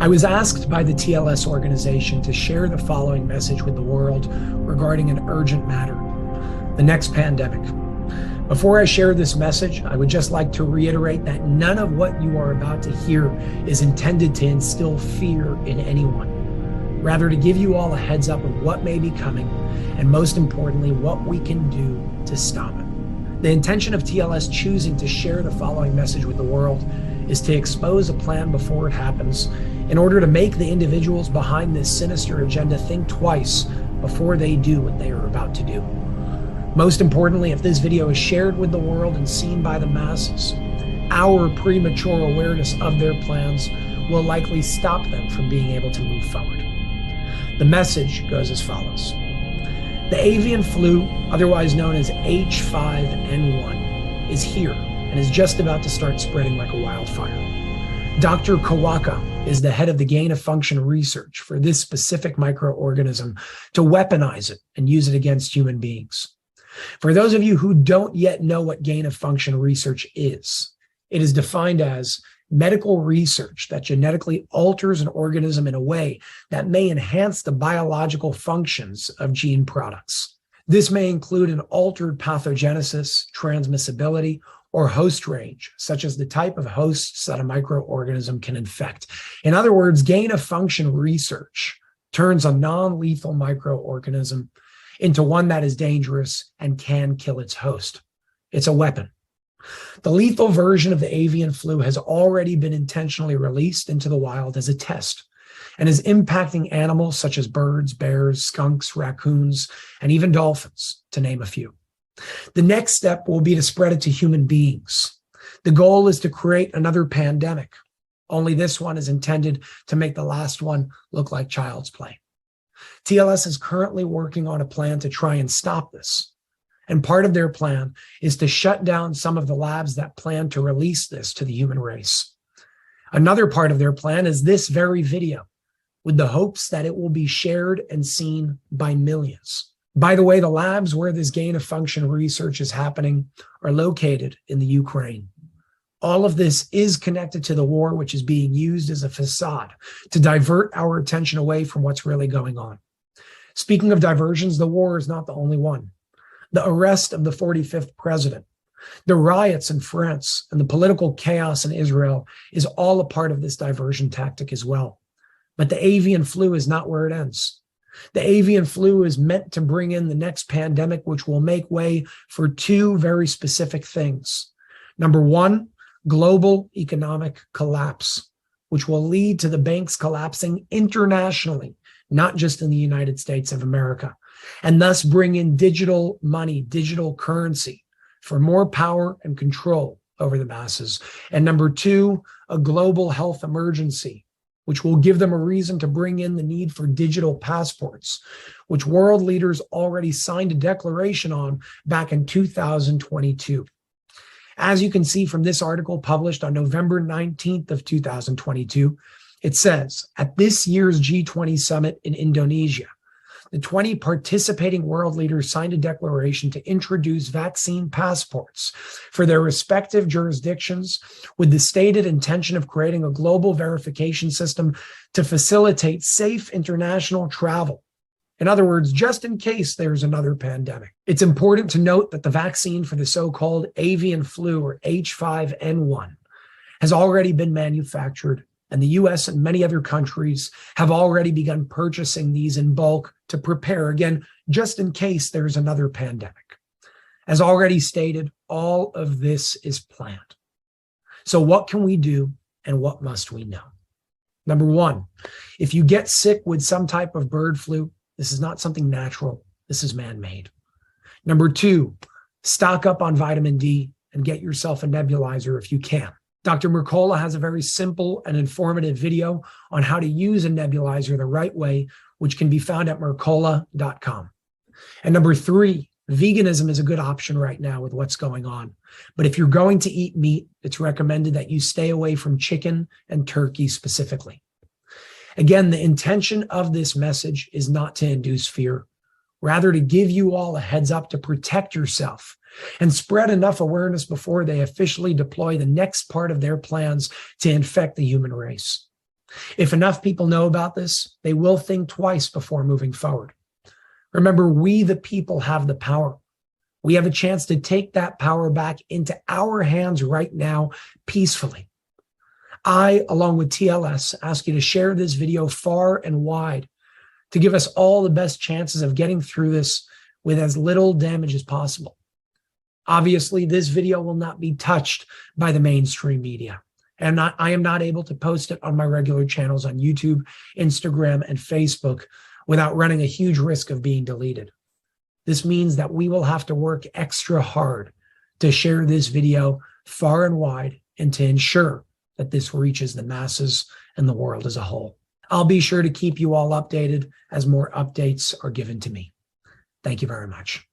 I was asked by the TLS organization to share the following message with the world regarding an urgent matter: the next pandemic. Before I share this message, I would just like to reiterate that none of what you are about to hear is intended to instill fear in anyone. Rather, to give you all a heads up of what may be coming, and most importantly, what we can do to stop it. The intention of TLS choosing to share the following message with the world is to expose a plan before it happens, in order to make the individuals behind this sinister agenda think twice before they do what they are about to do. Most importantly, if this video is shared with the world and seen by the masses, our premature awareness of their plans will likely stop them from being able to move forward. The message goes as follows. The avian flu, otherwise known as H5N1, is here and is just about to start spreading like a wildfire. Dr. Kawaka is the head of the gain-of-function research for this specific microorganism to weaponize it and use it against human beings. For those of you who don't yet know what gain-of-function research is, it is defined as medical research that genetically alters an organism in a way that may enhance the biological functions of gene products. This may include an altered pathogenesis, transmissibility, or host range, such as the type of hosts that a microorganism can infect. In other words, gain-of-function research turns a non-lethal microorganism into one that is dangerous and can kill its host. It's a weapon. The lethal version of the avian flu has already been intentionally released into the wild as a test and is impacting animals such as birds, bears, skunks, raccoons, and even dolphins, to name a few. The next step will be to spread it to human beings. The goal is to create another pandemic, only this one is intended to make the last one look like child's play. TLS is currently working on a plan to try and stop this. And part of their plan is to shut down some of the labs that plan to release this to the human race. Another part of their plan is this very video, with the hopes that it will be shared and seen by millions. By the way, the labs where this gain-of-function research is happening are located in the Ukraine. All of this is connected to the war, which is being used as a facade to divert our attention away from what's really going on. Speaking of diversions, the war is not the only one. The arrest of the 45th president, the riots in France, and the political chaos in Israel is all a part of this diversion tactic as well. But the avian flu is not where it ends. The avian flu is meant to bring in the next pandemic, which will make way for two very specific things. Number one, global economic collapse, which will lead to the banks collapsing internationally, not just in the United States of America, and thus bring in digital money, digital currency for more power and control over the masses. And number two, a global health emergency, which will give them a reason to bring in the need for digital passports, which world leaders already signed a declaration on back in 2022. As you can see from this article published on November 19th of 2022, it says, at this year's G20 summit in Indonesia, the 20 participating world leaders signed a declaration to introduce vaccine passports for their respective jurisdictions with the stated intention of creating a global verification system to facilitate safe international travel. In other words, just in case there's another pandemic. It's important to note that the vaccine for the so-called avian flu, or H5N1, has already been manufactured, and the US and many other countries have already begun purchasing these in bulk to prepare, again, just in case there's another pandemic. As already stated, all of this is planned. So what can we do and what must we know? Number one, if you get sick with some type of bird flu, this is not something natural. This is man-made. Number two, stock up on vitamin D and get yourself a nebulizer if you can. Dr. Mercola has a very simple and informative video on how to use a nebulizer the right way, which can be found at mercola.com. And number three, veganism is a good option right now with what's going on. But if you're going to eat meat, it's recommended that you stay away from chicken and turkey specifically. Again, the intention of this message is not to induce fear, rather to give you all a heads up to protect yourself and spread enough awareness before they officially deploy the next part of their plans to infect the human race. If enough people know about this, they will think twice before moving forward. Remember, we the people have the power. We have a chance to take that power back into our hands right now, peacefully. I, along with TLS, ask you to share this video far and wide to give us all the best chances of getting through this with as little damage as possible. Obviously, this video will not be touched by the mainstream media, and I am not able to post it on my regular channels on YouTube, Instagram, and Facebook without running a huge risk of being deleted. This means that we will have to work extra hard to share this video far and wide and to ensure that this reaches the masses and the world as a whole. I'll be sure to keep you all updated as more updates are given to me. Thank you very much.